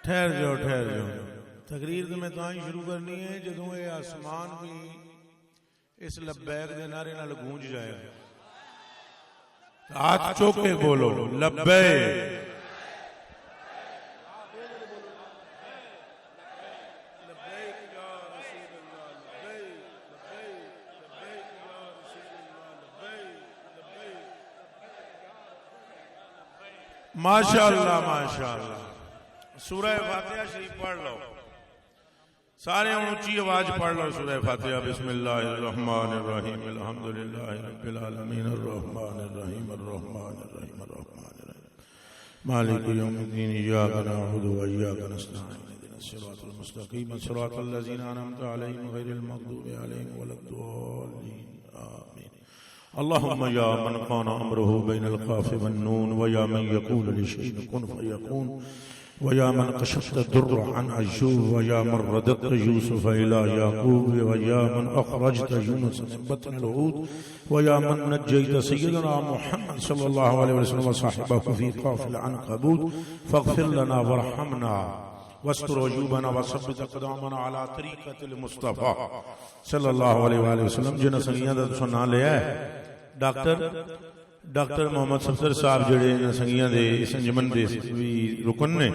ٹھہر جاؤ تقریر تو میں تاں ہی شروع کرنی ہے جدوں یہ آسمان بھی اس لبیک دے نعرے نال گونج جائے گا. ہاتھ چوک کے بولو لبیک. ماشاءاللہ ماشاءاللہ. سورہ فاتحہ شریف پڑھ لو سارے اونچی آواز پڑھ لو. سورہ فاتحہ. بسم اللہ الرحمن الرحیم الحمدللہ رب العالمین الرحمن الرحیم الرحمن الرحیم الرحمن الرحیم مالک یوم الدین ایاک نعبد و ایاک نستعین اهدنا الصراط المستقیم صراط الذین انعمت علیہم غیر المغضوب علیہم ولا الضالین آمین. اللهم يا من كان امره بين القاف والنون ويا من يقول لشيء كن فيكون ويا من كشفت الضر عن ايوب ويا من رددت يوسف الى يعقوب ويا من اخرجت يونس من بطن الحوت ويا من نجيت سيدنا محمد صلى الله عليه وسلم وصاحبه في قاف العنكبوت فاغفر لنا وارحمنا واستر عیوبنا وثبت اقدامنا على طریقۃ المصطفیٰ صلی اللہ علیہ وآلہ وسلم. جنہاں سنگیاں دا تساں نام لیا ہے ڈاکٹر محمد صفدر صاحب جڑے انہاں سنگیاں دے اس انجمن دے بھی رکن نے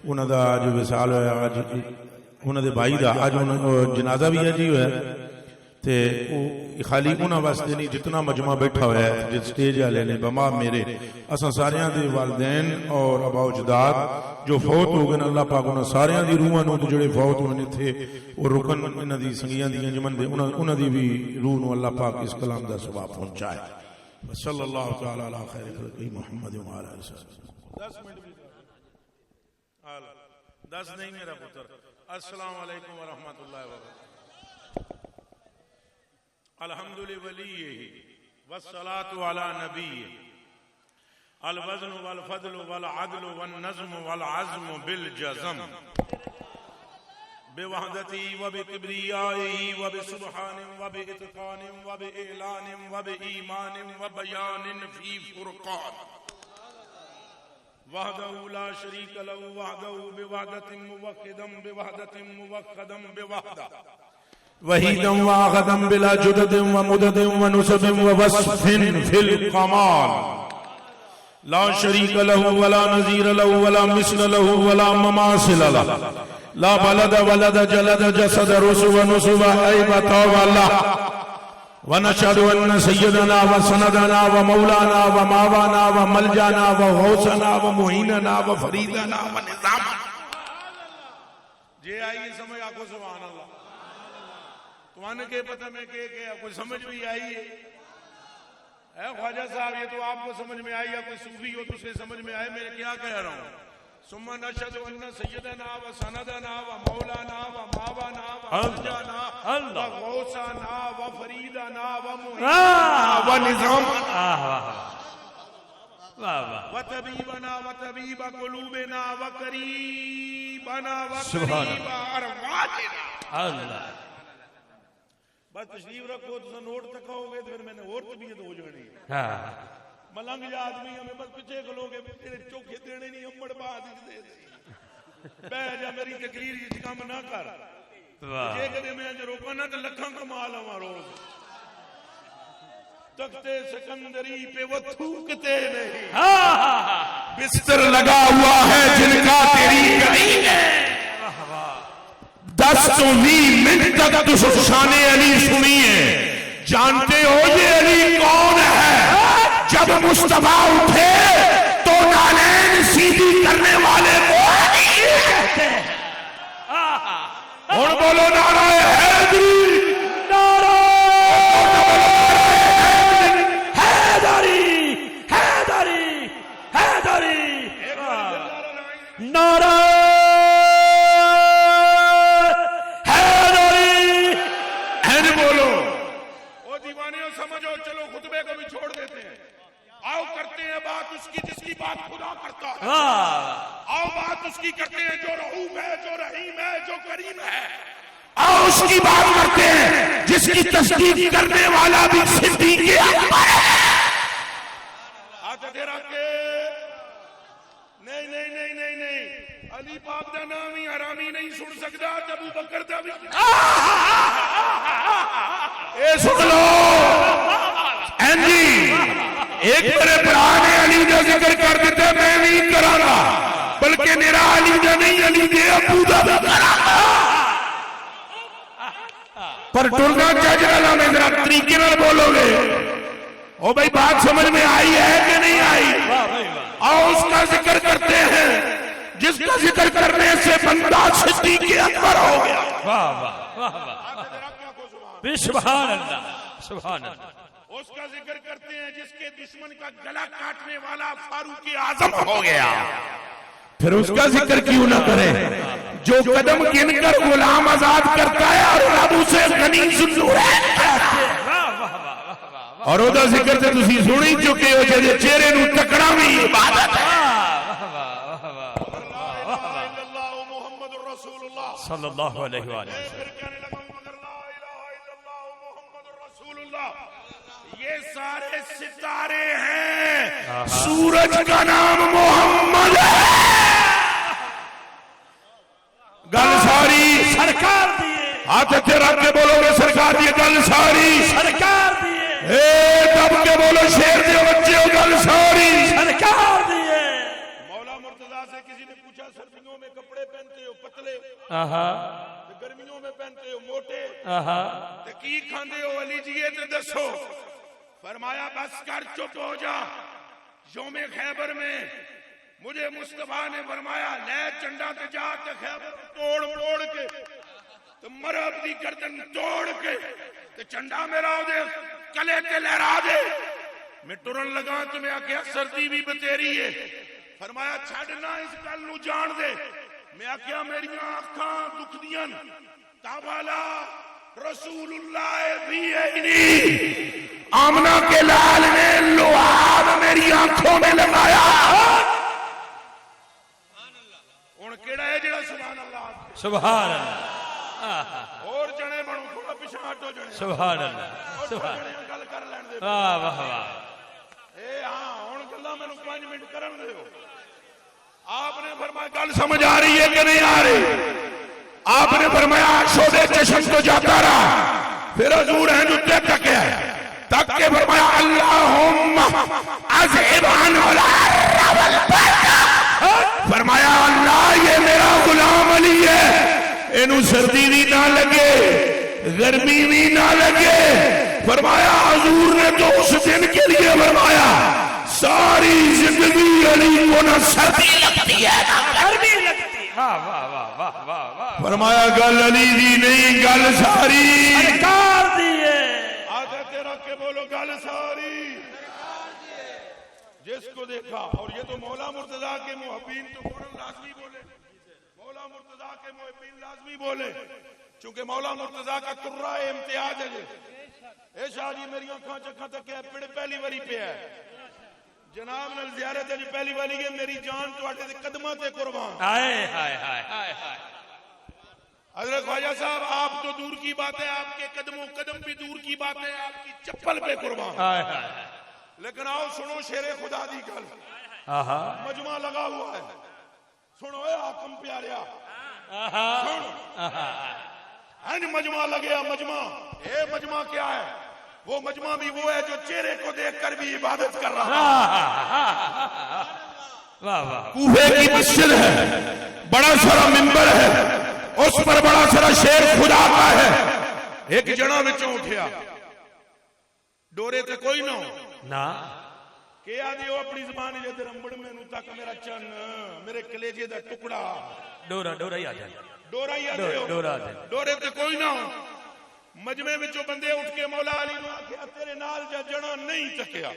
انہاں دا جو وصال ہویا اج انہاں دے بھائی دا اج جنازہ بھی ہے جی ہوا تے خالی انہاں واسطے نہیں جتنا مجمع بیٹھا ہوا ہے جس سٹیج والے نے بما میرے اساں ساریاں دے والدین اور آباء و اجداد جو فوت ہو گئے اللہ پاک انہاں ساریاں دی روحاں نوں جڑے فوت ہونے تھے اور رکن انہاں دی سنگیاں دی انجمن دے انہاں دی بھی روح نوں اللہ پاک اس کلام دا ثواب پہنچائے. صلی اللہ تعالی علی خیر خلقہ محمد و علی آلہ وسلم. 10 منٹ بھی 10 نہیں میرا پتر. السلام علیکم ورحمۃ اللہ وبرکاتہ. الحمد لولیہ والصلاة علی نبیہ الوزن والفضل والعدل والنظم والعزم بالجزم بوحدتی وبکبریائی وبسبحان وباتقان وباعلان وبایمان وبیان فی فرقان وحدہ لا شریک لہ وحدہ بوحدت موحدا بوحدت موحدا بوحدہ وحیدا واحدا بلا جدد ومدد ونسب ووصف فی الکمال لا شریک لہ ولا نظیر لہ ولا مثل لہ ولا مماثل لہ لا بلد ولد جلد جسد رسو ونسب عیبت واللہ ونشہد ان سیدنا وسندنا ومولانا وماوانا وملجانا وغوثنا ومعیننا وفریدنا ونظامنا. جے آئیے سمجھ آکو سبحان اللہ. تمہانے کے پتہ میں کہ کوئی سمجھ بھی آئی ہے خواجہ صاحب یہ تو آپ کو سمجھ میں آئی یا کوئی صوفی ہو تو اسے سمجھ میں آئے. میں کیا کہہ رہا ہوں ثم نشهد ان سیدنا وسندنا ومولانا وماوانا وملجانا وغوثنا وفریدنا ومعیننا ونظامنا وطبیبنا وطبیب قلوبنا وقریبنا وقریب ارواحنا. اللہ بس تشریف رکھو تو نوٹ تکاؤ گے تو پھر میں نے اور طبیعت ہو جانی ہے. ملنگ جا آدمی ہمیں بس پیچھے کھلو گے تیرے چوکے دینے نہیں امڑ بات دے دے بے جا میری تقریر یہ کام نہ کر یہ کدے میں جو روکا نہ تو لکھاں کمال ہوں روز تختے سکندری پہ وہ تھوکتے نہیں بستر لگا ہوا ہے جن کا تیری کہیں ہے 10-20 منٹ تک تو شان علی سنیے. جانتے ہو یہ علی کون ہے؟ جب مصطفیٰ اٹھے تو نالین سیدھی کرنے والے کو علی کہتے ہیں. اور بولو نعرہ حیدری حیدری حیدری حیدری نعرہ بات اس کی جس کی بات خدا کرتا ہے. آؤ بات اس کی کرتے ہیں جو رؤوف ہے جو رحیم ہے جو کریم ہے. آؤ اس کی بات کرتے ہیں جس کی تصدیق کرنے والا بھی صدیق اکبر ہے. آج تیرا کہ نہیں علی پاک دا نام ہی حرامی نہیں سن سکتا ابو بکر دا بھی اے سن لو جی ایک میرے برا نے علی دا ذکر کر دیتا میں نہیں کراں گا بلکہ میرا علی دا نہیں علی دے ابو دا بھی کراں گا پر ٹرنا چاہیے میں ذرا طریقے نال بولو گے او بھائی بات سمجھ میں آئی ہے کہ نہیں آئی آؤ اس کا ذکر کرتے ہیں جس کا ذکر کرنے سے بندہ صدیق اکبر ہو گیا واہ واہ واہ واہ سبحان اللہ سبحان اللہ اس کا ذکر کرتے ہیں جس کے دشمن کا گلا کاٹنے والا فاروق اعظم ہو گیا پھر اس کا ذکر کیوں نہ کریں جو قدم گن کر غلام آزاد کرتا ہے اور رب اسے غنی ذوالنورین کہتا ہے اور او دا ذکر تے تسی سنی چکے ہو جے چہرے نو تکڑا بھی عبادت ہے محمد رسول اللہ صلی اللہ علیہ وآلہ یہ سارے ستارے ہیں سورج کا نام محمد ہے گل ساری سرکار دیے ہاتھ تے رکھ کے بولو گے سرکار دی گل ساری سرکار دیے دب کے بولو شیر دے بچے ہو گل ساری سرکار دیے مولا مرتضیٰ سے کسی نے پوچھا سردیوں میں کپڑے پہنتے ہو پتلے گرمیوں میں پہنتے ہو موٹے تے کی کھاندے ہو علی جی تے دسو فرمایا بس کر چپ ہو جا یوم خیبر میں مجھے مصطفیٰ نے فرمایا لے چنڈا تے جا تے خیبر توڑ کے تے مرب دی گردن توڑ کے تے چنڈا میرا دے کلے تے لہرا دے میں ٹرن لگا تو میں آکھیا سردی بھی بتیری ہے فرمایا چھڑنا اس گل نو جان دے میں آکھیا میری آنکھاں دکھ دیاں تابالا رسول اللہ بھی ہے نہیں آمنہ کے لال نے لعاب میری آنکھوں میں لگایا ان کیڑا ہے جڑا سبحان اللہ سبحان اللہ اور جنے بنو تھوڑا پیچھے ہٹو جنے سبحان اللہ سبحان اللہ گل کر لین دے واہ واہ واہ اے ہاں ہن گلاں مینوں 5 منٹ کرن دیو آپ نے فرمایا گل سمجھ آ رہی ہے کہ نہیں آ رہی آپ نے فرمایا شعبے چشم تو جاتا رہا پھر حضور ہیں جو تک ہے تک کے فرمایا اللہم عذب عنہ الحر والبرد فرمایا اللہ یہ میرا غلام علی ہے انہوں سردی بھی نہ لگے گرمی بھی نہ لگے فرمایا حضور نے تو اس دن کے لیے فرمایا ساری زندگی علی کو نہ سردی لگتی ہے نہ گرمی لگتی فرمایا گل علی دی نہیں گل ساری سرکار دیے آدھے تیرا کے بولو گل ساری جس کو دیکھا اور یہ تو مولا مرتضیٰ کے محبین تو فوراً لازمی بولے مولا مرتضیٰ کے محبین لازمی بولے چونکہ مولا مرتضیٰ کا ترہ امتیاز ہے اے شاہ جی میری آنکھاں چکھاں تک ہے پڑے پہلی واری پہ ہے جناب نال زیارت ہے جی پہلی والی گئے میری جان تو آٹے قدمہ تے قربان ہائے ہائے ہائے ہائے حضرت خواجہ صاحب آپ تو دور کی بات ہے آپ کے قدم بھی دور کی بات ہے آپ کی چپل پہ قربان ہائے ہائے لیکن آؤ سنو شیر خدا دی گل مجمع لگا ہوا ہے سنو اے حاکم پیاریا سن ہن مجمع لگیا مجمع اے مجمع کیا ہے وہ مجمع بھی وہ ہے جو چہرے کو دیکھ کر بھی عبادت کر رہا ہے کوفے کی مسجد ہے بڑا سارا منبر ہے اس پر بڑا سارا شیر خدا کا ہے ایک جنا وچوں اٹھیا ڈورے تے کوئی نہ نا کہ آدھی وہ اپنی زبان جے تے رمبڑ میں نو تک میرا چن میرے کلیجے دا ٹکڑا ڈورا ہی آ جائے ڈورا ہی آ جائے ڈورے تے کوئی نہ مجمع وچوں بندے اٹھ کے مولا علی نو آکھیا تیرے نال جنا نہیں تکیا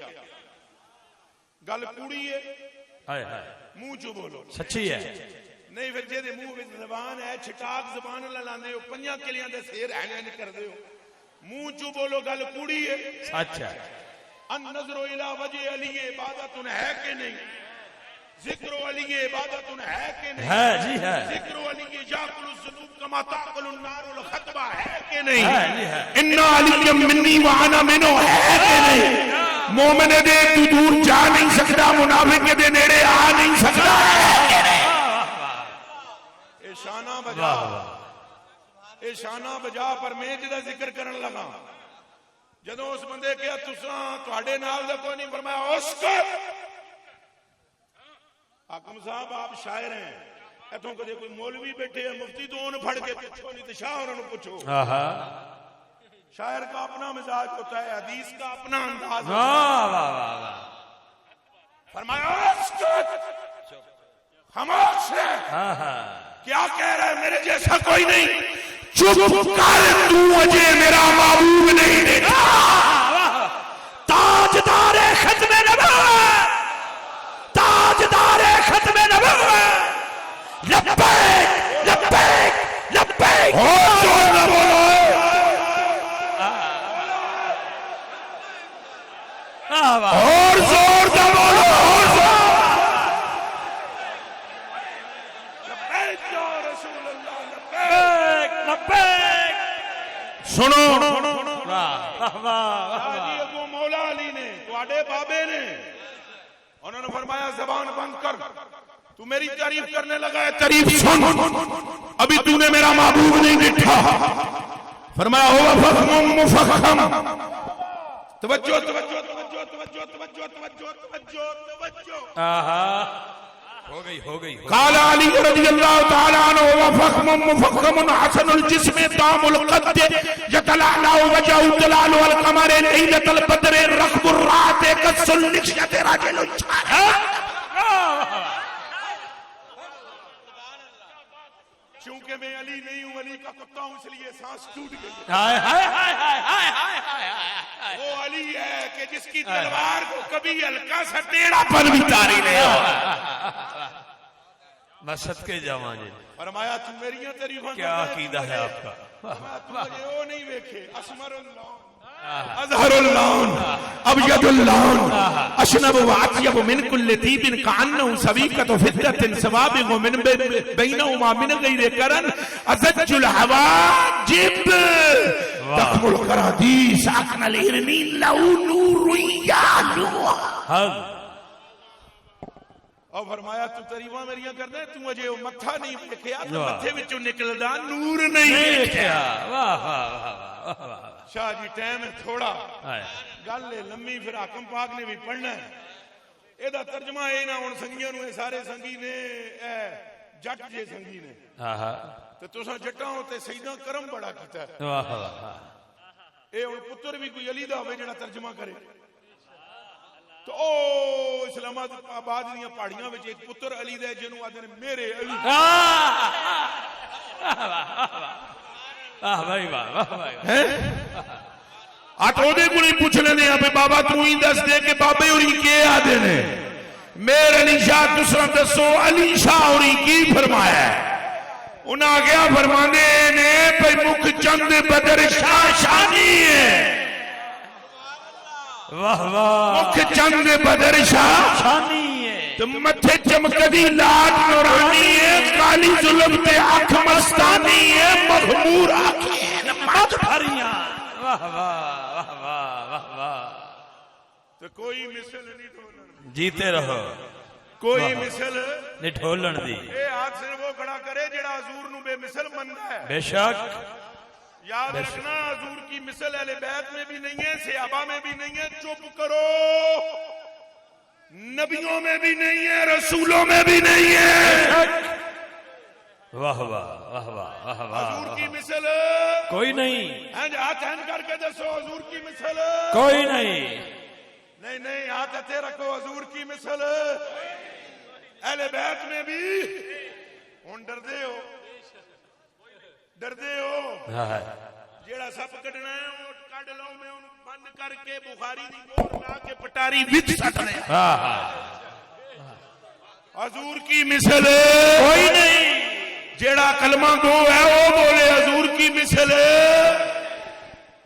گل کوڑی ہے ہائے ہائے منہ چوں بولو سچی ہے نہیں پھر جے دے منہ وچ زبان ہے چھٹاک زبان لاندے ہو پنجاں کلیاں دے سیر این کردے ہو منہ چوں بولو گل کوڑی ہے سچ ہے النظر الی وجہ علی عبادت ہے کہ نہیں ذکر علی عبادت ہے کہ نہیں ہے جی ہے ذکر علی یاکل الذنوب کما تاکل النار الخطبہ ہے کہ نہیں ان علی منی وانا منو ہے کہ نہیں مومن دے تو دور جا نہیں سکتا منافق دے نیڑے آ نہیں سکتا ہے کہ نہیں شانہ بجا واہ واہ اے شانہ بجا پر میں جدا ذکر کرن لگا جدوں اس بندے کہا تساں تواڈے نال دا کوئی نہیں فرمایا اسکت حاکم صاحب آپ شاعر ہیں ایتھوں کدے کوئی مولوی بیٹھے ہیں مفتی تو انہوں پڑھ کے پوچھو نہیں تو شاہ اور انہوں پوچھو شاعر کا اپنا مزاج ہوتا ہے حدیث کا اپنا انداز ہوتا ہے فرمایا اسکت خاموش ہے کیا کہہ رہا ہے میرے جیسا کوئی نہیں چپ کر تو مجھے میرا معبود نہیں دیکھا تاجدار ختم نبوت تاجدار ختم نبوت لبیک لبیک لبیک اور زور نہ بولو اور زور نہ بولو اور زور لبیک یا رسول اللہ لبیک لبیک سنو واہ جی ابو مولا علی نے تواڈے بابے نے انہوں نے فرمایا زبان بند کر تو میری تعریف کرنے لگا ہے تعریف سن ابھی تو نے میرا معبود نہیں دیکھا فرمایا ہوا فخم مفخم توجہ توجہ توجہ توجہ توجہ توجہ توجہ توجہ ہو گئی قال علی رضی اللہ تعالی عنہ ہوا فخم مفخم حسن الجسم تام القد یتلالہ وجہ تلال والقمر لیلۃ البدر رخب الرات قص النشیۃ راجل چونکہ میں علی نہیں ہوں علی کا کتا ہوں اس لیے سانس ٹوٹ گئی وہ علی ہے کہ جس کی تلوار کو کبھی ہلکا سا ٹیڑھا پن بھی تاری نہیں ہو مسجد کے جوانے فرمایا تو میری تعریفاں کیا عقیدہ ہے آپ کا مجھے وہ نہیں دیکھے اسمر اللہ اظہر اللون ابید اللون اشنب واطیب من کل طیب کعنہ سویقۃ فضۃ سوابغ من بینہما من غیر کرن ازج الحواجب تخم القرادیس اکن الارنین لو نور یعلو اور فرمایا تو تعریفاں میریاں کرنا ہے تو مجھے متھا نہیں دیکھیا تو متھے وچوں نکلدا نور نہیں دیکھیا واہ واہ واہ شاہ جی ٹائم ہے تھوڑا گل ہے لمبی پھر حاکم پاک نے بھی پڑھنا ہے اے دا ترجمہ اے نہ ہن سنگیاں نو سارے سنگی نے اے جٹ جے سنگی نے تے تساں جٹاں تے سیداں کرم بڑا کیتا ہے واہ واہ اے ہن پتر بھی کوئی علی دا ہوے جڑا ترجمہ کرے تو او اسلام آباد دیاں پہاڑیاں وچ ایک پتر علی دے جنوں آدے نے میرے علی بھائی واہ بھائی آٹو دے کو نہیں پوچھ لینے آپ بابا تو ہی دس دے کہ بابے اور ہی کے آدھے نے میرے علی شاہ دوسرا دسو علی شاہ اور ہی کی فرمایا ہے انہاں آگیا فرمانے نے پہ مکھ چند بدر شاہ شانی ہے واہ واہ مکھ چند بدر شاہ شانی ہے تو متھے چمکدی لاٹ نورانی ہے کالی ظلم تے آنکھ مستانی ہے مغمور آنکھیں مت بھریاں واہ واہ واہ واہ واہ تو کوئی مثل نہیں ڈھولن جیتے رہو کوئی مثل نہیں ڈھولن دی اے ہاتھ سے وہ کھڑا کرے جڑا حضور نو بے مثل مندا ہے بے شک یاد رکھنا حضور کی مثل اہل بیت میں بھی نہیں ہے صحابہ میں بھی نہیں ہے چپ کرو نبیوں میں بھی نہیں ہے رسولوں میں بھی نہیں ہے واہ واہ واہ واہ واہ حضور کی مثل کوئی نہیں ہاتھ ہین کر کے دسو حضور کی مثل کوئی نہیں نہیں ہاتھ ہتھے رکھو حضور کی مثل اہل بیت میں بھی ہن ڈردے ہو جیڑا سب کڈنا ہے وہ کڈ لو میں ان بند کر کے بخاری دی گور لا کے پٹاری وچ سٹ دے حضور کی مثل کوئی نہیں جیڑا کلمہ گو ہے وہ بولے حضور کی مثل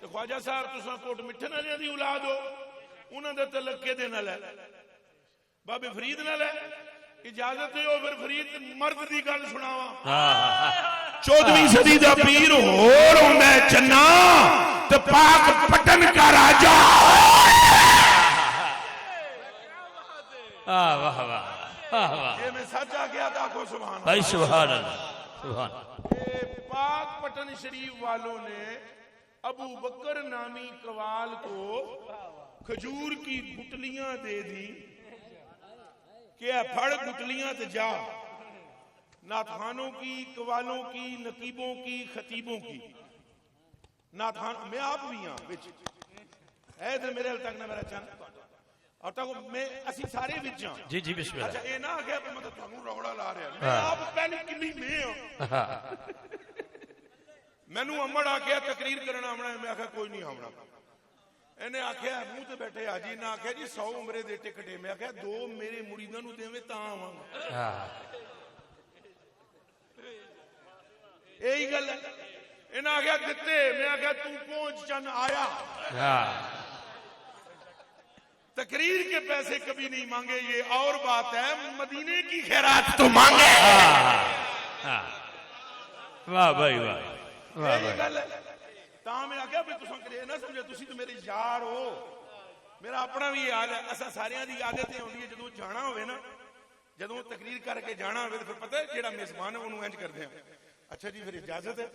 تو خواجہ صاحب تساں کوٹ مٹھن والے دی اولاد ہو انہاں دے تلقے دے نال ہے بابے فرید نال ہے اجازت ہے پھر فرید مرد دی گل سناواں 14ویں صدی دا پیر ہور ہوندا ہے چنا تے پاک پٹن کا راجا واہ واہ واہ واہ یہ میں سچ آ گیا تھا کو سبحان بھائی سبحان اللہ سبحان پاک پٹن شریف والوں نے ابو بکر نامی قوال کو کھجور کی گٹلیاں دے دی کہ پھڑ گٹلیاں تے جا، ناتخانوں کی، قوالوں کی، نقیبوں کی، خطیبوں کی، ناتخان میں آپ بھی ہاں بچ ہے تے میرے حال تک نہ میرا چند اور تک میں اسی سارے وچ ہاں جی جی بسم اچھا اللہ اے نہ کہ میں تو تھانوں روڑا لا رہا میں آپ پہلے کلی میں ہاں مینوں امڑ آ کے تقریر کرنا آمنا میں آکھا کوئی نہیں آمنا انہیں آکھیا منہ تے بیٹھے حاجی نے آکھیا جی 100 عمرے دے ٹکٹے میں آکھیا 2 میرے مریداں نوں دیویں تاں آواں گا یہی گل ہے انہیں آکھیا دتے میں آکھیا تو پہنچ چن آیا تقریر کے پیسے کبھی نہیں مانگے یہ اور بات ہے مدینے کی خیرات تو مانگے واہ بھائی واہ واہ بھائی تاں میں آگیا بھی تساں کرے نہ سمجھے تسی تو میرے یار ہو میرا اپنا بھی حال ہے اساں ساریاں دی عادتیں ہوندی ہے جدوں جانا ہوے نا جدوں تقریر کر کے جانا ہوے تو پتہ ہے جیڑا میزبان ہے اونوں انج کردے ہیں اچھا جی پھر اجازت ہے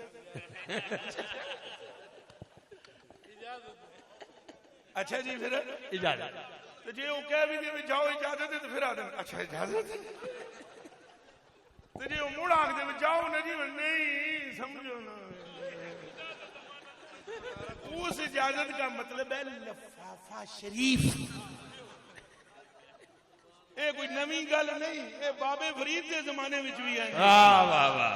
اچھا جی پھر اجازت تو جی وہ کہہ بھی دے جاؤ اجازت ہے تو پھر آ دیں اچھا اجازت ہے تو جی وہ مڑ آگ دے جاؤ نا جی نہیں سمجھو نا اس اجازت کا مطلب ہے لفافہ شریف اے کوئی نویں گل نہیں اے بابے فرید کے زمانے وچ بھی ہے واہ واہ واہ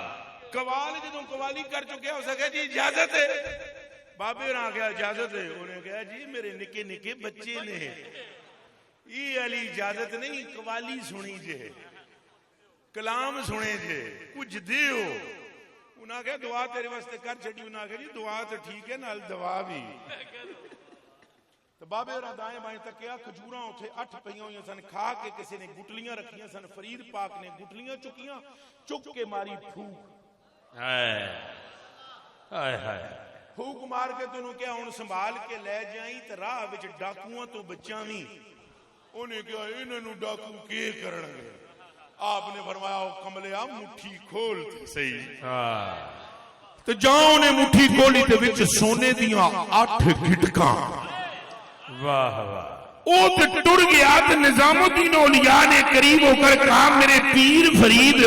قوال جدوں قوالی کر چکے ہو سکے جی اجازت ہے بابے نے آ گیا اجازت ہے انہیں کہا جی میرے نکے نکے بچے نے یہ علی اجازت نہیں قوالی سنی جے کلام سنے جے کچھ دیو انہاں کہا دعا تیرے واسطے کر چھڑی انہاں کہا جی دعا تو ٹھیک ہے نال دعا بھی تو بابے اور دائیں بائیں تک کیا کھجوراں اتھے 8 پہیاں ہوئیں سن کھا کے کسی نے گٹلیاں رکھیاں سن فرید پاک نے گٹلیاں چکیاں چک کے ماری پھوک پھوک مار کے تو انہوں کیا ان سنبھال کے لے جائیں تو راہ وچ ڈاکوਆਂ تو بچیاں بھی انہیں کیا انہوں ڈاکو کے کرن گے آپ نے فرمایا کملیا مٹھی کھول تے صحیح تو جاؤں نے مٹھی کھولی تے وچ سونے دیاں 8 گھٹکاں واہ واہ او تے ٹر گیا تے نظام الدین اولیاء نے قریب ہو کر کہا میرے پیر فرید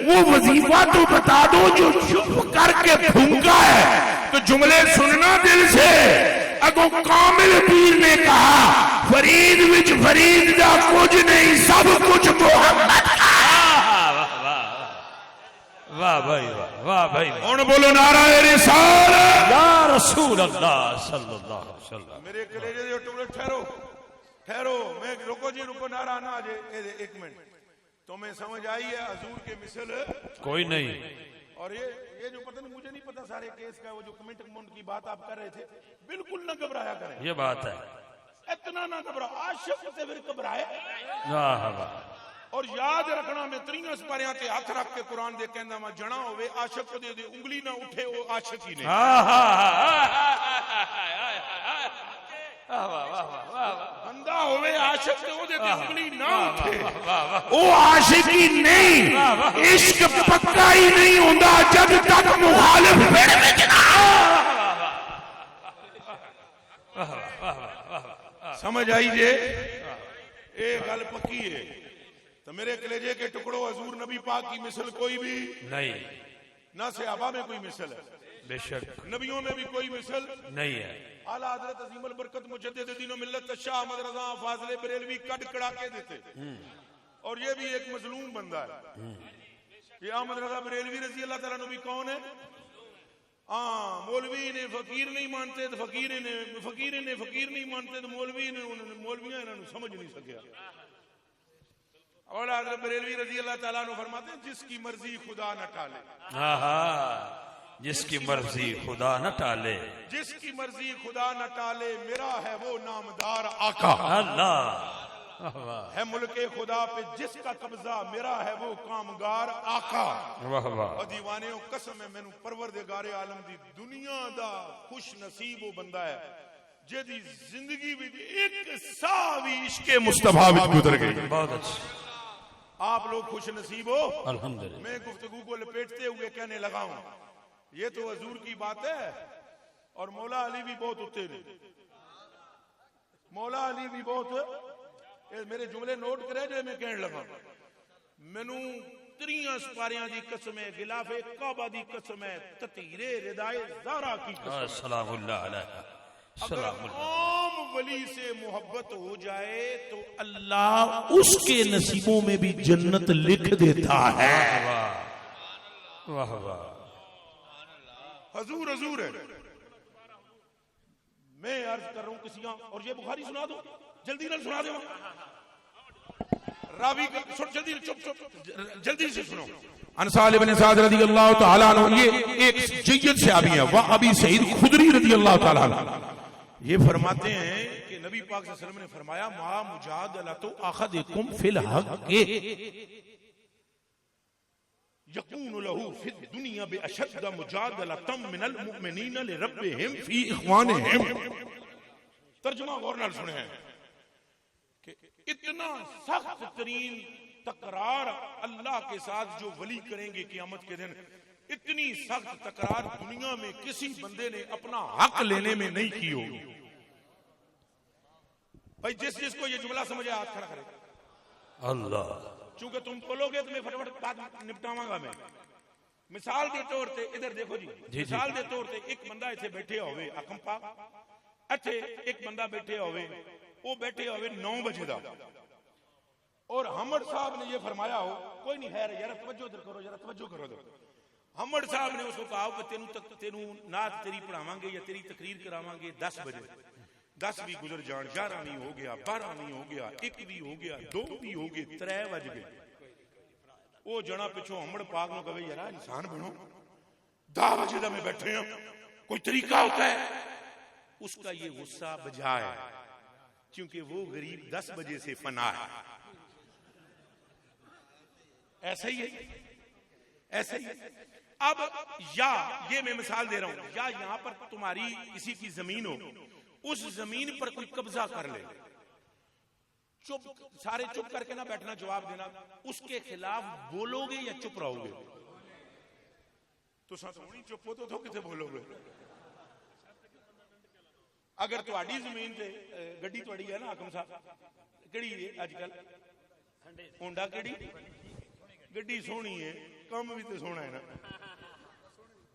وہ وظیفہ تو بتا دو جو چپ کر کے پھونکا ہے تو جملے سننا دل سے اگو کامل پیر نے کہا فرید وچ فرید دا کچھ نہیں سب کچھ محمد واہ بھائی واہ بھائی اور بولو نعرہ رسالت یا رسول اللہ صلی اللہ علیہ وسلم میرے کلیجے جو ٹکڑے ٹھہرو میں رکو جی رکو نعرہ نہ آجے ایک منٹ تمہیں سمجھ آئی ہے حضور کے مثل کوئی نہیں اور یہ جو پتہ نہیں مجھے نہیں پتا سارے کیس کا وہ جو کمنٹ کی بات آپ کر رہے تھے بالکل نہ گھبرایا کریں یہ بات ہے اتنا نہ گھبراؤ عاشق سے پھر گھبرائے واہ واہ اور یاد رکھنا میں 3 سپاریاں تے ہاتھ رکھ کے قرآن دے کہندا میں جنا ہوے عاشق کو دے دے انگلی نہ اٹھے وہ عاشق ہی نہیں بندہ ہوے عاشق تے او دے تے انگلی نہ اٹھے او عاشق ہی نہیں عشق پکا ہی نہیں ہوندا جب تک مخالف بڑ وچ نہ سمجھ آئی جے اے گل پکی ہے تو میرے کلیجے کے ٹکڑوں حضور نبی پاک کی مثل کوئی بھی نہیں نہ صحابہ میں کوئی مثل ہے بے شک نبیوں میں بھی کوئی مثل نہیں ہے اعلیٰ حضرت عظیم البرکت مجدد دین و ملت شاہ احمد رضا فاضل بریلوی کٹ کڑا کے دیتے اور یہ بھی ایک مظلوم بندہ ہے یہ احمد رضا بریلوی رضی اللہ تعالیٰ نبی کون ہے مولوی نے فقیر نہیں مانتے تو فقیر نہیں مانتے تو مولویاں انہوں نے سمجھ نہیں سکیا اور حضرت بریلوی رضی اللہ تعالیٰ عنہ فرماتے ہیں جس کی مرضی خدا نہ ٹالے جس کی مرضی خدا نہ ٹالے جس کی مرضی خدا نہ ٹالے میرا ہے وہ نامدار آقا اللہ ہے ملک خدا پہ جس کا قبضہ میرا ہے وہ کامگار آقا واہ واہ دیوانیوں قسم ہے مینوں پروردگار عالم دی دنیا دا خوش نصیب وہ بندہ ہے جدی زندگی بھی ایک سا بھی عشق مصطفیٰ وچ گزر گئی بہت اچھا آپ لوگ خوش نصیب ہو. الحمدللہ. میں گفتگو کو لپیٹتے ہوئے کہنے لگا ہوں یہ تو حضور کی بات ہے اور مولا علی بھی بہت اتنے نے. مولا علی بھی بہت میرے جملے نوٹ کرے جو میں کہنے لگا. مینوں تریاں سپاریاں دی قسم ہے, غلاف کعبہ دی قسم ہے, تطہیر ردائے زہرا کی قسم ہے. سلام اللہ علیہ. اگر سلام اللہ. عام ولی سے محبت ہو جائے تو اللہ اس کے نصیبوں میں بھی جنت لکھ دیتا ہے. واہ واہ. حضور حضور ہے. میں عرض کر رہا ہوں کسی اور یہ بخاری سنا دو جلدی نہ سنا دو. راوی کا جلدی چپ جلدی سے سنو. انصار بن سعد رضی اللہ تعالیٰ عنہ یہ ایک جید صحابی ہیں. وہ ابی سعید خدری رضی اللہ تعالیٰ عنہ یہ فرماتے ہیں کہ نبی پاک صلی اللہ علیہ وسلم نے فرمایا ما مجادلۃ احدکم فی الحق یکون له فی الدنیا باشد مجادلۃ من المؤمنین لربهم فی اخوانهم. ترجمہ غور نال سنیں کہ اتنا سخت ترین تکرار اللہ کے ساتھ جو ولی کریں گے قیامت کے دن, اتنی سخت تکرار دنیا میں کسی بندے نے اپنا حق لینے میں نہیں کی ہوگی. بھائی جس کو یہ جملہ سمجھے ہاتھ کھڑا کرے. اللہ. چونکہ تم بولو گے تو میں فٹافٹ بات نپٹاواں گا. میں مثال دے طور تے ادھر دیکھو جی, مثال دے طور تے ایک بندہ ایتھے بیٹھے ہوئے حکم پاک, ایتھے ایک بندہ بیٹھے ہوئے وہ بیٹھے ہوئے 9 بجے دا, اور حمد صاحب نے یہ فرمایا ہو کوئی نہیں ہے یار توجہ ادھر کرو, ذرا توجہ کرو ادھر. حمد صاحب نے اس کو کہا کہ تینوں نعت تیری پڑھاواں گے یا تیری تقریر کراواں گے 10 بجے. 10 بھی گزر جان, 11 بھی ہو گیا, 12 بھی ہو گیا, 1 بھی ہو گیا, 2 بھی ہو گئے, 3 بج گئے. وہ جنا پچھو حمد پاک نو کہے یار انسان بنو, 10 بجے دا میں بیٹھے ہوں, کوئی طریقہ ہوتا ہے. اس کا یہ غصہ بجا ہے کیونکہ وہ غریب 10 بجے سے فنا ہے. ایسا ہی ہے, ایسا ہی ہے. اب یا یہ میں مثال دے رہا ہوں, یا یہاں پر تمہاری کسی کی زمین ہو, اس زمین پر کوئی قبضہ کر لے, چپ سارے چپ کر کے نہ بیٹھنا, جواب دینا. اس کے خلاف بولو گے یا چپ رہو گے؟ تو سونی چپ ہو تو کتے بولو گے؟ اگر تہاڈی زمین تے گڈی تہاڈی ہے نا حاکم صاحب, کیڑی ہے اج کل ہونڈا, کیڑی گڈی سونی ہے, کم بھی تے سونا ہے نا.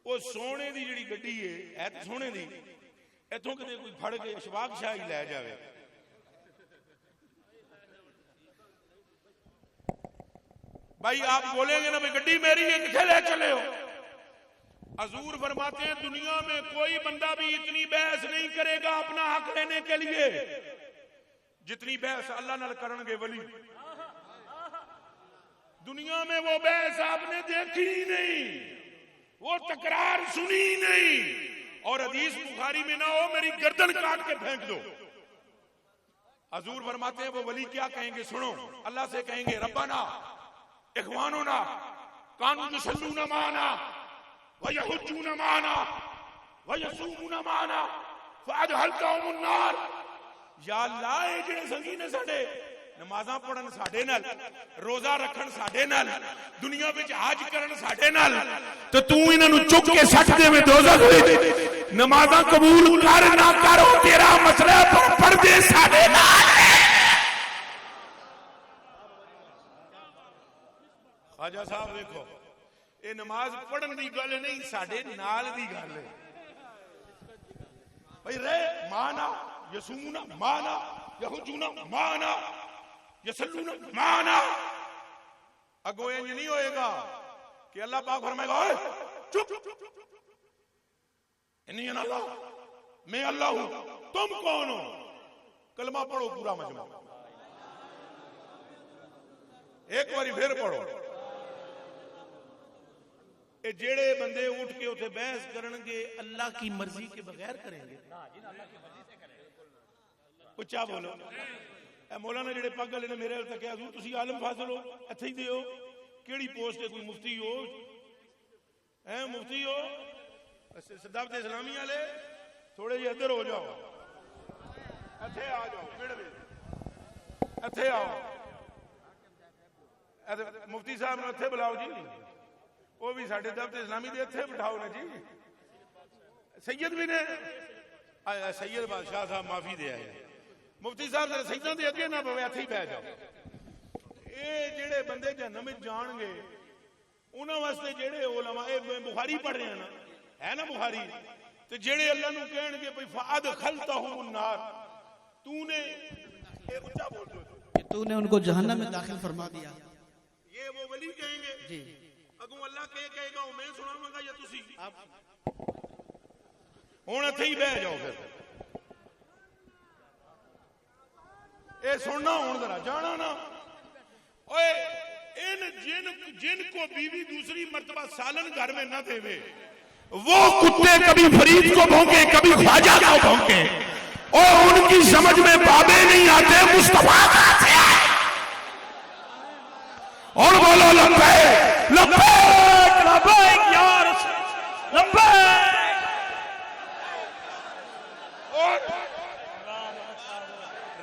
وہ سونے دی جڑی گڈی ہے تے سونے دی, ایتھوں کتے کوئی پھڑ کے اشفاق شاہی لے جاوے. بھائی آپ بولیں گے نا بھائی گڈی میری ہے, کتنے لے چلے ہو؟ حضور فرماتے ہیں دنیا میں کوئی بندہ بھی اتنی بحث نہیں کرے گا اپنا حق لینے کے لیے جتنی بحث اللہ نال کرن گے ولی. دنیا میں وہ بحث آپ نے دیکھی ہی نہیں, وہ تکرار سنی نہیں, اور حدیث بخاری میں نہ ہو میری گردن کاٹ کے پھینک دو. حضور فرماتے ہیں وہ ولی کیا کہیں گے, سنو, اللہ سے کہیں گے ربنا اخواننا کانوا یصلون معنا ویحجون معنا ویصومون معنا فادخلتهم النار. یا اللہ اے جڑے سنگی نے ساڈے نمازاں پڑھن ساڈے نال, روزہ رکھن ساڈے نال, دنیا وچ حج کرن ساڈے نال, تے تو انہاں نوں چک کے سٹ دے میں دوزخ وچ. نمازاں قبول کر نہ کرو تیرا مسئلہ, پر پردے ساڈے نال ہے. خواجہ صاحب دیکھو, اے نماز پڑھن دی گل نہیں, ساڈے نال دی گل ہے. بھئی رے مانا یسومون مانا یحجون مانا یصلون مانا. اگو انج نہیں ہوئے گا کہ اللہ پاک فرمائے گا اوے چپ, نہیں اللہ میں اللہ ہوں, تم کون ہو؟ کلمہ پڑھو پورا مجمع, ایک باری پھر پڑھو. اے جیڑے بندے اٹھ کے اتنے بحث کرن گے اللہ کی مرضی کے بغیر کریں گے. اچھا بولو. اے مولانا جڑے پگ والے نے میرے ال تک حضور تسی عالم فاضل ہو, اتھے ہی دیو, کیڑی پوسٹ ہے, کوئی مفتی ہو, اے مفتی ہو, صداقت اسلامی والے تھوڑے جی ادھر ہو جاؤ, اتھے آ جاؤ, اتھے آؤ, مفتی صاحب نے اتنے بلاؤ جی، وہ بھی ساڈے دفتر اسلامی دے اتنے بٹھاؤ نا جی. سید بھی نے سید بادشاہ صاحب معافی دے آئے، مفتی صاحب نے سیداں دے اگے نہ پوے، اتھے ہی بہ جاؤ. اے جڑے بندے جہنم وچ جان گے انہاں واسطے جڑے علماء بخاری پڑھ رہے ہیں نا، ہے نا بخاری، تے جڑے اللہ نو کہن گے بھئی فادخلتہم النار، تو نے اے اونچا بول دو کہ تو نے ان کو جہنم میں داخل فرما دیا. یہ وہ ولی کہیں گے جی اگوں اللہ کہے گا میں سناواں گا یا تسی؟ ہن اتھے ہی بہ جاؤ پھر. اے سننا ہن ذرا جانا نا. اوے ان جن کو بیوی دوسری مرتبہ سالن گھر میں نہ دے وہ کتے کبھی فرید کو بھونکے کبھی خواجہ کو بھونکے اور ان کی سمجھ میں بابے نہیں آتے، مصطفیٰ آتے ہیں. اور بولو لبیک لبیک لبیک یا رسول لبیک.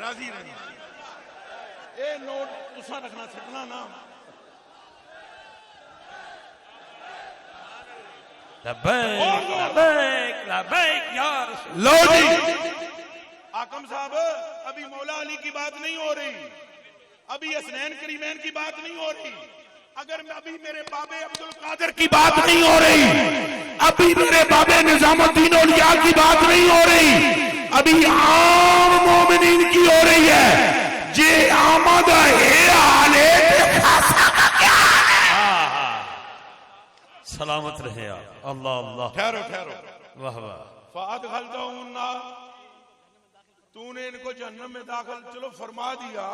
راضی رہی اے نوٹ تساں رکھنا سکنا نا. لبیک لبیک لبیک یا رسول. لو جی حاکم صاحب، ابھی مولا علی کی بات نہیں ہو رہی، ابھی حسنین کریمین کی بات نہیں ہو رہی، اگر ابھی میرے بابے عبد القادر کی بات نہیں ہو رہی، ابھی میرے بابے نظام الدین اولیاء کی بات نہیں ہو رہی، ابھی عام مومنین کی ہو رہی ہے. جے آمد ہے آلے تے خاصا کا کیا ہے؟ سلامت رہے آپ. اللہ اللہ. ٹھہرو ٹھہرو. واہ واہ. فادخلتہم النار، تو نے ان کو جہنم میں داخل چلو فرما دیا،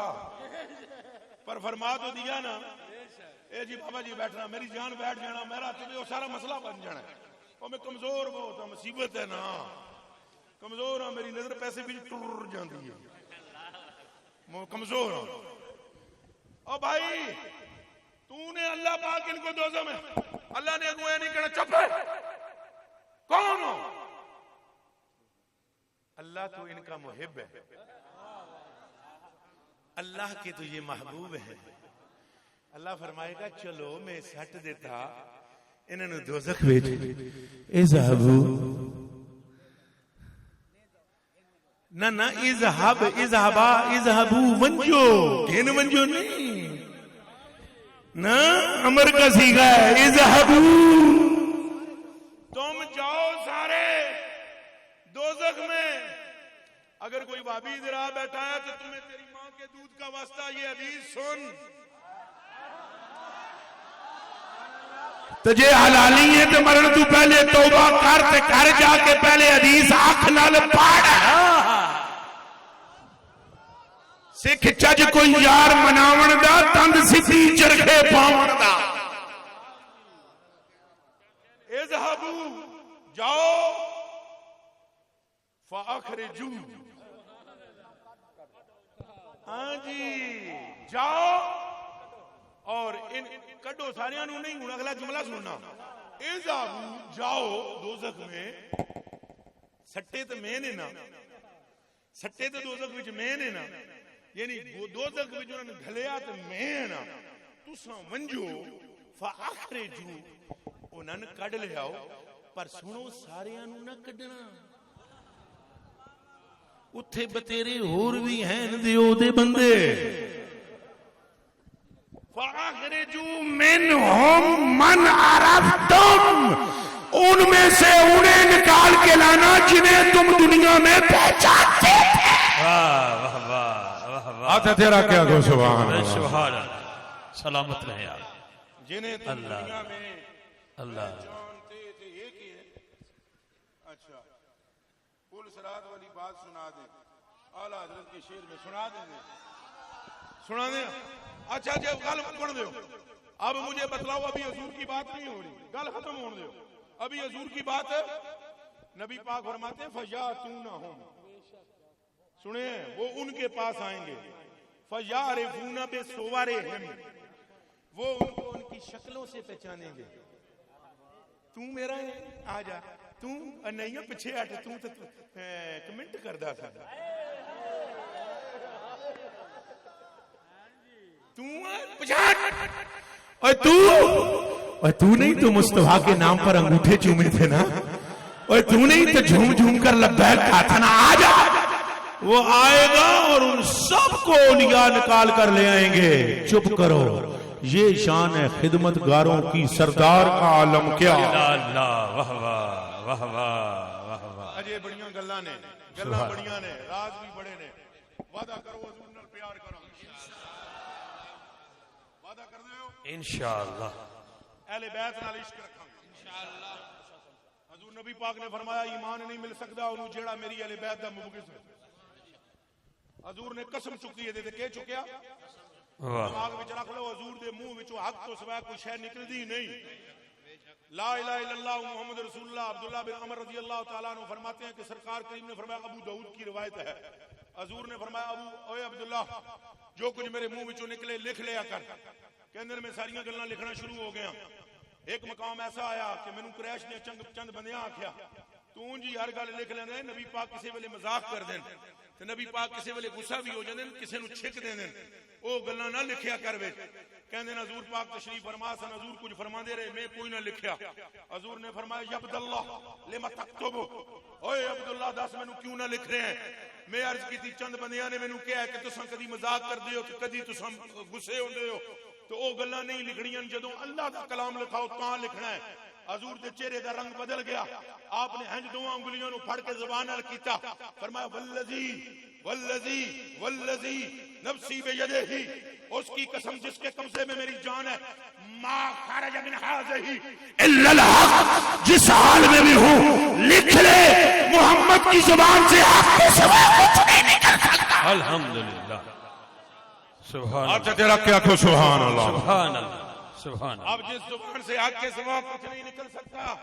پر فرما تو دیا نا. اے جی بابا جی بیٹھنا، میری جان بیٹھ جانا، میرا تمہیں وہ سارا مسئلہ بن جانا ہے. اور میں کمزور بہت ہوں، مصیبت ہے نا، کمزور ہوں، میری نظر پیسے بھی ٹر جاندی ہے، میں کمزور ہوں. او بھائی تو نے اللہ پاک ان کو دوزخ میں، اللہ نے اگویا نہیں کہنا چپ ہے. کون ہو؟ اللہ تو ان کا محب ہے، اللہ کے تو یہ محبوب ہے. اللہ فرمائے گا چلو میں سٹ دیتا انہوں نے دوزخ بھیج. اذهبوا نہ نہ اذهبوا منجو کہن منجو نہیں نہ امر کا صیغہ ہے. اذهبوا تم جاؤ سارے دوزخ میں. اگر کوئی بھابی ادھر آ بیٹھا ہے تو تمہیں تیری ماں کے دودھ کا واسطہ یہ حدیث سن. تجھے حلالی ہے تو مرن تو پہلے توبہ کر تے کر جا کے پہلے حدیث آنکھ نال پڑھ. سکھ چج کوئی یار مناون دا تند سدھی چرخے پاون دا. اذهبوا جاؤ فاخرجوا، ہاں جی جاؤ اور ان کڈو ساریاں نو نہیں. ہوں اگلا جملہ سننا. اذهبوا جاؤ دوزخ میں، سٹے تے میں نے نا، سٹے تے دوزخ وچ میں نے نا، یعنی دوزخ وچ انہاں نے گھلیا تے میں نا. تساں ونجو فاخرجوا، انہاں نے کڈ لے آؤ، پر سنو ساریاں نو نہ کڈنا. اتھے بتیرے ہور بھی ہیں دیو دے بندے. فاخرجوا منہم من عرفتم، ان میں سے انہیں نکال کے لانا جنہیں تم دنیا میں پہچانتے تھے. واہ واہ واہ واہ واہ. آتا تیرا کیا گو سبحان اللہ. سبحان اللہ. سلامت رہے آپ. جنہیں تم دنیا میں اللہ. جانتے تھے. ایک ہی ہے. اچھا پل صراط والی بات سنا دیں، اعلیٰ حضرت کے شعر میں سنا دیں گے، سنا دیں. اچھا جی گل پڑھ دیو. اب مجھے بتلاؤ، ابھی حضور کی بات نہیں ہو رہی، گل ختم ہونے دیو. ابھی حضور کی بات ہے. نبی پاک فرماتے ہیں فَيَأْتُونَهُمْ، سنیں وہ ان کے پاس آئیں گے. فَيَعْرِفُونَ بِصُوَرِهِمْ، وہ ان کو ان کی شکلوں سے پہچانیں گے. تو میرا ہے آ جا، تو نہیں ہے پیچھے ہٹ، تو کمنٹ کردا تھا، تو اور تو نہیں تو مصطفیٰ کے نام پر انگوٹھے چومے تھے نا, اور تو نہیں تو جھوم جھوم کر لبیک کہا تھا نا, آ جا. وہ آئے گا اور ان سب کو اولیاء نکال کر لے آئیں گے. چپ کرو, یہ شان ہے خدمت گاروں کی, سردار کا عالم کیا. اللہ واہ واہ واہ واہ واہ. اجے بڑیاں گلاں نے, گلاں بڑیاں نے, راز بھی بڑے نے. وعدہ کرو حضور نال پیار کرو, وعدہ کر دیو انشاءاللہ اہل بیت نال عشق رکھاں گے انشاءاللہ. حضور نبی پاک نے فرمایا ایمان نہیں مل سکدا اونوں جیڑا میری اہل بیت دا مبغض ہے. حضور نے قسم چکی ہے تے کہہ چکیا, دماغ وچ رکھ لو, حضور دے منہ وچوں حق تو سوا کوئی شے نکلدی نہیں. لا الہ الا اللہ محمد رسول اللہ. عبداللہ بن عمر رضی اللہ تعالیٰ عنہ فرماتے ہیں کہ سرکار کریم نے فرمایا, ابو داؤد کی روایت ہے, حضور نے فرمایا اوے عبداللہ جو کچھ میرے منہ وچوں نکلے لکھ لیا کر. کہندے میں ساریاں گلاں لکھنا شروع ہو گیا. ایک مقام ایسا آیا کہ مینوں قریش نے چند بندیاں آکھیا تو جی ہر گل لکھ لیندے. نبی پاک کسی ویلے مذاق کر دین تے نبی پاک کسی ویلے غصہ بھی ہو جاندے, کسی نوں چھک دیندے, او گلاں نہ لکھیا کر وے. کہندے حضور پاک تشریف فرما سن, حضور کچھ فرماندے رہے, میں کوئی نہ لکھیا. حضور نے فرمایا یا عبداللہ لما تکتب, اوے عبداللہ دس مینوں کیوں نہ لکھ رہے ہیں. میں عرض کی تھی چند بندیاں نے مینوں کہا کہ تساں کدی مذاق کردے ہو تے کدی تساں غصے ہوندے ہو, تو او گلاں نہیں لکھنیاں, جدوں اللہ دا کلام لکھاؤ تاں لکھنا ہے. حضور دے چہرے دا رنگ بدل گیا, آپ نے ہنج دوواں انگلیاں نوں پھڑ کے زبان نال کیتا, فرمایا والذی والذی والذی نفسی بیدہ, اس کی قسم جس کے قبضے میں میری جان ہے, ما خرج من ھذہ الا الحق, جس حال میں بھی ہوں لکھ لے, محمد کی زبان سے حق کے سوا کچھ نہیں نکل سکتا. الحمدللہ سبحان اللہ. آج تیرا کیا کہو سبحان اللہ. سبحان اللہ سبحان اللہ. اب جس زبان سے حق کے سوا کچھ نہیں نکل سکتا,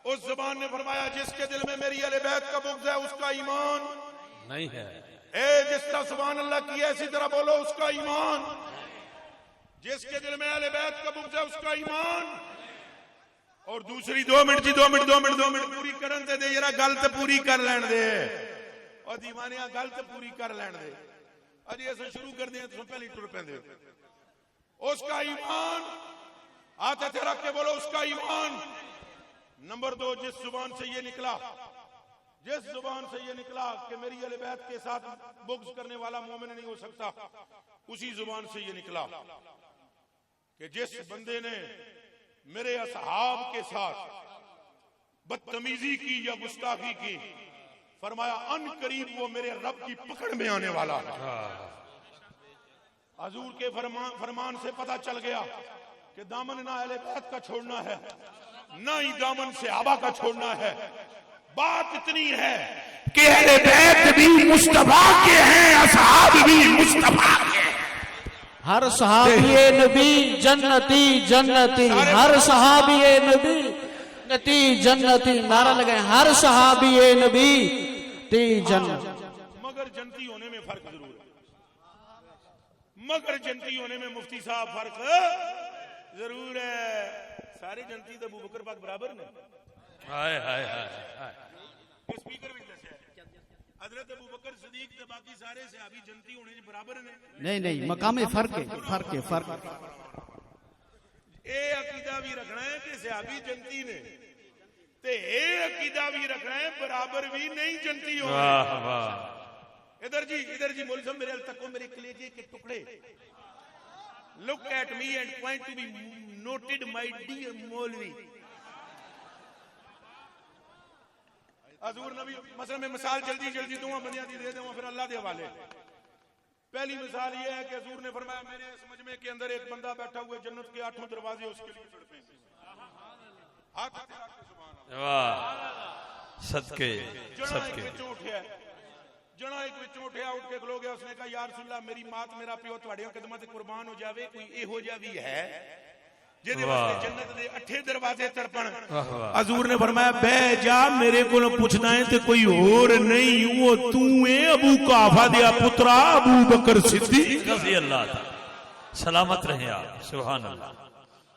اس زبان نے فرمایا جس کے دل میں میری اہل بیت کا بغض ہے اس کا ایمان نہیں ہے. اے جس کا سبحان اللہ کی اسی طرح بولو اس کا ایمان. جس کے دل میں اہل بیت کا بغض ہے اس کا ایمان. اور دوسری 2 منٹ پوری کرن دے ذرا گل تے پوری کر لین دے, اور دیوانیاں گل تے پوری کر لین دے. اجی اساں شروع کر دیں تو پہلے ٹر پیندے. اس کا ایمان ہاتھ رکھ کے بولو اس کا ایمان. نمبر 2, جس زبان سے یہ نکلا کہ میری اہل بیت کے ساتھ بغض کرنے والا مومن نہیں ہو سکتا, اسی زبان سے یہ نکلا کہ جس بندے نے میرے اصحاب کے ساتھ بدتمیزی کی یا گستاخی کی, فرمایا ان قریب وہ میرے رب کی پکڑ میں آنے والا ہے. حضور کے فرمان سے پتہ چل گیا کہ دامن نہ اہل بیت کا چھوڑنا ہے, نہ ہی دامن صحابہ کا چھوڑنا ہے. بات اتنی ہے کہ اہل بیت بھی مصطفیٰ کے ہیں, اصحاب بھی مصطفیٰ کے ہیں. ہر صحابی نبی جنتی جنتی, ہر صحابی نبی جنتی جنتی, نعرہ لگائیں ہر صحابی نبی تی جنت. مگر جنتی ہونے میں فرق ضرور ہے, مگر جنتی ہونے میں مفتی صاحب فرق ضرور ہے. سارے جنتی تو ابو بکر پاک برابر نے. ہائے ہائے ہائے. اسپیکر بھی دسیا حضرت ابو بکر صدیق تے باقی سارے صحابی جنتی ہونے برابر نے. نہیں مقام فرق ہے. اے عقیدہ بھی رکھنا ہے کہ صحابی جنتی نے, تے اے عقیدہ بھی رکھنا ہے برابر بھی نہیں جنتی ہو. واہ واہ. ادھر جی ملزم میرے تکو میرے کلیجے کے ٹکڑے. Look at me and point to be noted my dear Maulvi. حضور نبی مثلا میں مثال جلدی دوں بندیاں دی دے دوں پھر اللہ دے حوالے. پہلی مثال یہ ہے کہ حضور نے فرمایا میرے اس مجمع کے اندر ایک بندہ بیٹھا ہوا ہے, جنت کے 8 دروازے اس کے لیے تڑپیں گے. ہاتھ اٹھا کے سبحان اللہ. واہ صدقے صدقے. جنا ایک وچوں اٹھیا, اٹھ کے کھلو گیا. اس نے کہا یا رسول اللہ میری مات میرا پیو تواڈیاں قدماں تے قربان ہو جاوے, کوئی ایہو جا وی ہے جدے واسطے جنت دے 8 دروازے تڑپن. حضور نے فرمایا بہ جا, میرے کولوں پوچھنا ہے تے کوئی اور نہیں, وہ تو اے ابو قحافہ دیا پترا ابو بکر صدیق رضی اللہ تعالی سلامت رہے آپ. سبحان اللہ.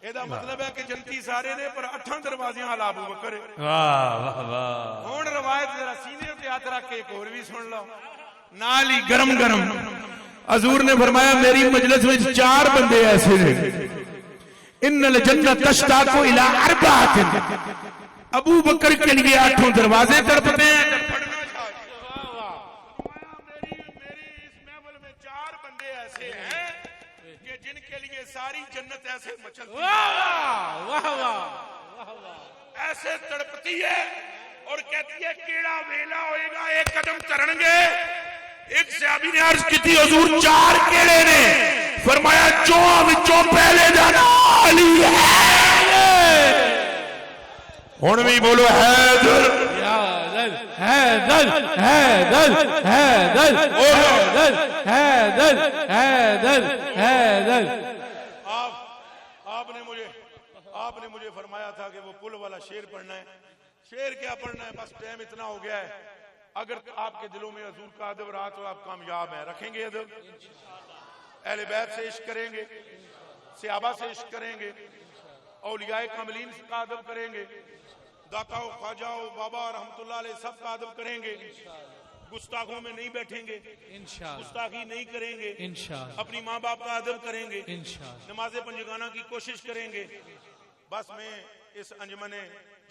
ایدا مطلب ہے کہ جنتی سارے نے پر 8 دروازے والا ابو بکر. واہ واہ واہ. ہن روایت ذرا سینے تے ہاتھ رکھ کے ایک اور بھی سن لو نال ہی گرم. حضور نے فرمایا میری مجلس میں 4 بندے ایسے ہیں ان الجنت تشتاق الی 4، ابو بکر کے لیے 8 دروازے تڑپتے ہیں. میری اس محفل میں 4 بندے ایسے ہیں کہ جن کے لیے ساری جنت ایسے مچلتی ہے، ایسے تڑپتی ہے اور کہتی ہے کیڑا ویلا ہوئے گا 1 قدم کرن گے. ایک صحابی نے عرض کی تھی حضور 4 کیڑے نے، فرمایا چوں وچوں پہلے جانا علی ہے. ہن بھی بولو حیدر حیدر حیدر حیدر حیدر حیدر حیدر حیدر. آپ نے مجھے فرمایا تھا کہ وہ پل والا شعر پڑھنا ہے. شعر کیا پڑھنا ہے، بس ٹائم اتنا ہو گیا ہے. اگر آپ کے دلوں میں حضور کا ادب رہا تو آپ کامیاب ہیں. رکھیں گے ادب، اہل بیت سے عشق کریں گے، صحابہ سے عشق کریں گے، اولیاء کاملین کا ادب کریں گے، داتا و خواجہ و بابا رحمت اللہ علیہ سب کا ادب کریں گے. گستاخوں میں نہیں بیٹھیں گے، گستاخی نہیں کریں گے، اپنی ماں باپ کا ادب کریں گے، نماز پنجگانہ کی کوشش کریں گے. بس میں اس انجمن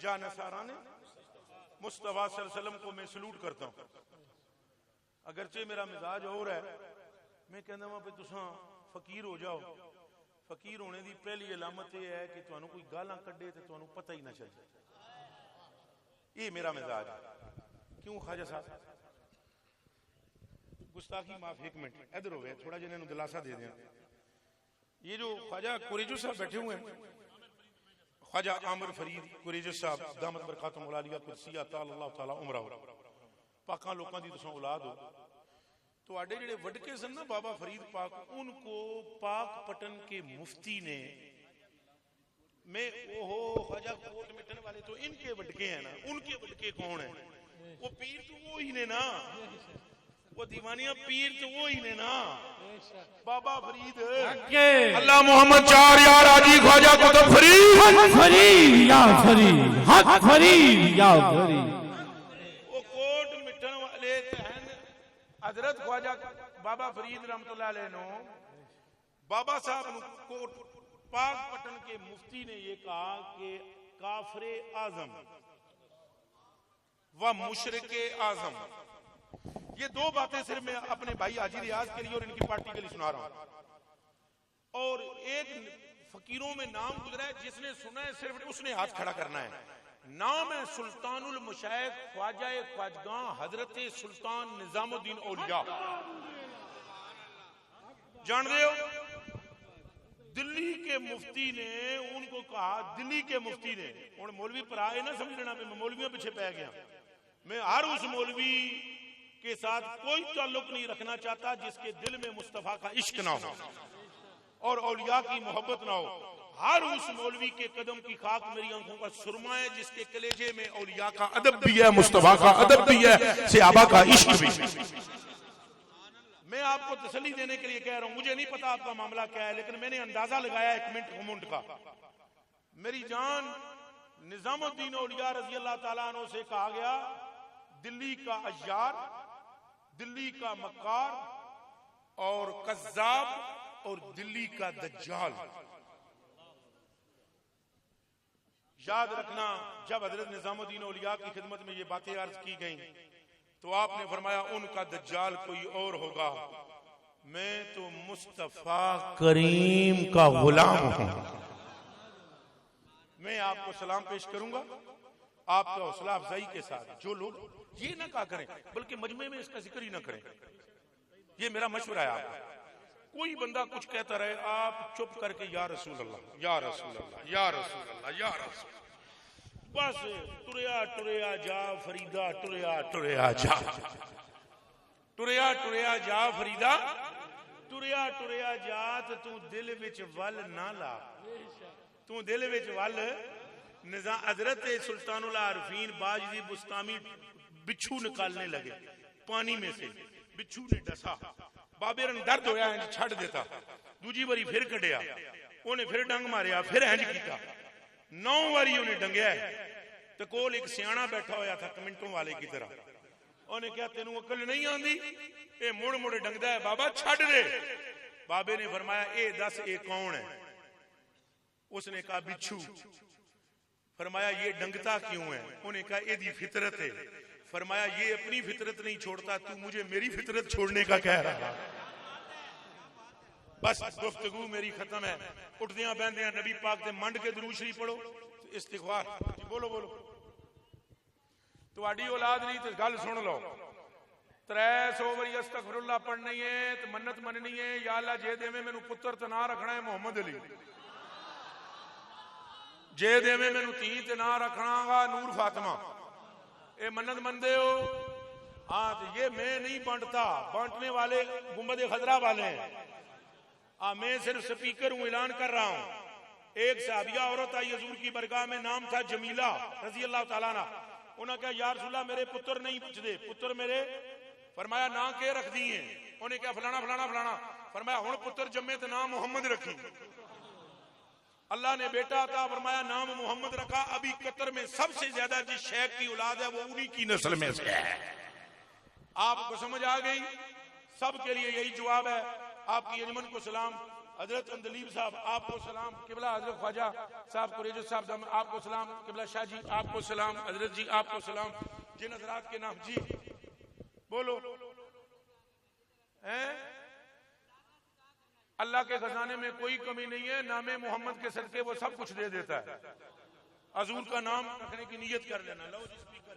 جا نثارانے مصطفیٰ صلی اللہ علیہ وسلم کو میں سلوٹ کرتا ہوں. اگرچہ میرا مزاج اور ہے، میں کہنا ہوں کہ تساں فقیر ہو جاؤ. فقیر ہونے دی پہلی علامت یہ ہے کہ تانوں کوئی گالاں کڈے تے تانوں پتہ ہی نہ چلے. یہ میرا مزاج ہے. کیوں خواجہ صاحب گستاخی معاف، 1 منٹ ادھر ہو گئے، تھوڑا جنہوں نے دلاسا دے دیں. یہ جو خواجہ قریجو صاحب بیٹھے ہوئے ہیں، خواجہ عامر فرید قریجو صاحب دامت برکاتہم العالیہ قدسیہ تعالی اللہ تعالی عمرہ، پاکاں لوکاں دی تساں اولاد ہو. تو آڈے جڑے وڈکے سن نا بابا فرید پاک، ان کو پاک پٹن کے مفتی نے، میں اوہو خواجہ کوٹ مٹن والے تو ان کے وڈکے ہیں نا، ان کے وڈکے کون ہیں؟ وہ پیر تو وہی نے نا، وہ دیوانیاں پیر تو وہی نے نا، بابا فرید. اللہ محمد 4 یار آجی خواجہ قطب فرید، حق فرید یا فرید، حق فرید یا فرید. وہ کوٹ مٹن والے تہن حضرت خواجہ بابا فرید رحمت اللہ علیہ نو، بابا صاحب نو کوٹ پاک پٹن کے مفتی نے یہ کہا کہ کافر اعظم و مشرک اعظم. یہ 2 باتیں صرف میں اپنے بھائی حاجی ریاض کے لیے اور ان کی پارٹی کے لیے سنا رہا ہوں. اور ایک فقیروں میں نام گزرا ہے، جس نے سنا ہے صرف اس نے ہاتھ کھڑا کرنا ہے. نام ہے سلطان المشائخ خواجہ خواجگاں حضرت سلطان نظام الدین اولیاء. جان رہے ہو؟ دلی کے مفتی نے ان کو کہا، دلی کے مفتی نے، اور مولوی پر آئے نہ سمجھنا میں مولویوں پیچھے پہ گیا. میں ہر اس مولوی کے ساتھ کوئی تعلق نہیں رکھنا چاہتا جس کے دل میں مصطفیٰ کا عشق نہ ہو اور اولیاء کی محبت نہ ہو. ہر اس مولوی کے قدم کی خاک میری آنکھوں کا سرما ہے جس کے کلیجے میں اولیاء کا ادب بھی ہے، مصطفیٰ کا ادب بھی ہے، صحابہ کا عشق بھی. میں آپ کو تسلی دینے کے لیے کہہ رہا ہوں، مجھے نہیں پتا آپ کا معاملہ کیا ہے، لیکن میں نے اندازہ لگایا 1 منٹ کا. میری جان نظام الدین اولیاء رضی اللہ تعالیٰ عنہ سے کہا گیا دلی کا عیار، دلی کا مکار اور کذاب اور دلی کا دجال. یاد رکھنا جب حضرت نظام الدین اولیاء کی خدمت میں یہ باتیں عرض کی گئیں تو آپ نے فرمایا ان کا دجال کوئی اور ہوگا، میں تو مصطفیٰ کریم کا غلام ہوں. میں آپ کو سلام پیش کروں گا آپ کا حوصلہ افزائی کے ساتھ. جو لوگ یہ نہ کہا کریں بلکہ مجمع میں اس کا ذکر ہی نہ کریں، یہ میرا مشورہ ہے آپ کو. کوئی بندہ کچھ کہتا رہے آپ چپ کر کے یا رسول اللہ یا رسول اللہ یا رسول اللہ یا رسول اللہ، بس ٹریا ٹریا جا فریدا، ٹریا ٹریا جا، ٹریا ٹریا جا فریدا، ٹریا ٹریا جا تو دل وچ ول نہ لا، تو دل وچ ول. حضرت سلطان العارفین باجوی بستامی بچھو نکالنے لگے پانی میں سے، بچھو نے ڈسا، بابے رن درد ہویا ہے چھڑ دیتا، دوجی باری پھر کٹیا، انہیں پھر ڈنگ ماریا، پھر ہنج کیتا، 9 باری انہیں ڈنگیا ہے. تو کول ایک سیانا بیٹھا ہویا تھا کمنٹوں والے کی طرح، انہیں کہا تینوں عقل نہیں آندی، اے مڑ مڑ ڈنگدا ہے، بابا چھڈ دے۔ بابے نے فرمایا اے دس اے کون ہے؟ اس نے کہا بچھو۔ فرمایا یہ ڈنگتا کیوں ہے؟ انہیں کہا اے دی فطرت ہے۔ فرمایا یہ اپنی فطرت نہیں چھوڑتا، تو مجھے میری فطرت چھوڑنے کا کہہ رہا۔ بس گفتگو میری ختم ہے۔ اٹھدیاں بہندیاں نبی پاک دے منڈ کے درود شریف پڑھو، استغفار جی بولو بولو۔ تواڈی اولاد نہیں تے گل سن لو، 300 واری استغفر اللہ پڑھنی ہے تے منت مننی ہے، یا اللہ جے دیویں مینوں پتر تے نام رکھنا ہے محمد علی، جے دیویں مینوں دھی تے نام رکھنا گا نور فاطمہ، اے منت مندے ہو؟ ہاں تو یہ میں نہیں بانٹتا، بانٹنے والے گنبد خضرا والے ہیں۔ میں صرف سپیکر ہوں، اعلان کر رہا ہوں۔ ایک صحابیہ عورت آئی حضور کی برگاہ میں، نام تھا جمیلہ رضی اللہ تعالیٰ عنہ۔ انہوں نے کہا یا رسول اللہ میرے پتر نہیں بچدے، پتر میرے۔ فرمایا نام کے رکھ دی ہیں؟ انہوں نے کہا فلانا فلانا فلانا۔ فرمایا ہن پتر جمے تو نام محمد رکھی۔ اللہ نے بیٹا عطا فرمایا، نام محمد رکھا۔ ابھی قطر میں سب سے زیادہ جس شیخ کی اولاد ہے وہ انہی کی نسل میں سے ہے۔ آپ کو سمجھ آ گئی؟ سب کے لیے یہی جواب ہے۔ آپ کی انجمن کو سلام، حضرت اندلیب صاحب آپ کو سلام، قبلہ حضرت خواجہ صاحب قریجت صاحب دم آپ کو سلام، قبلہ شاہ جی آپ کو سلام، حضرت جی آپ کو سلام، جن حضرات کے نام جی بولو۔ اللہ کے خزانے میں کوئی کمی نہیں ہے، نام محمد کے صدقے وہ سب کچھ دے دیتا ہے۔ حضور کا نام رکھنے کی نیت کر لینا۔ لو جس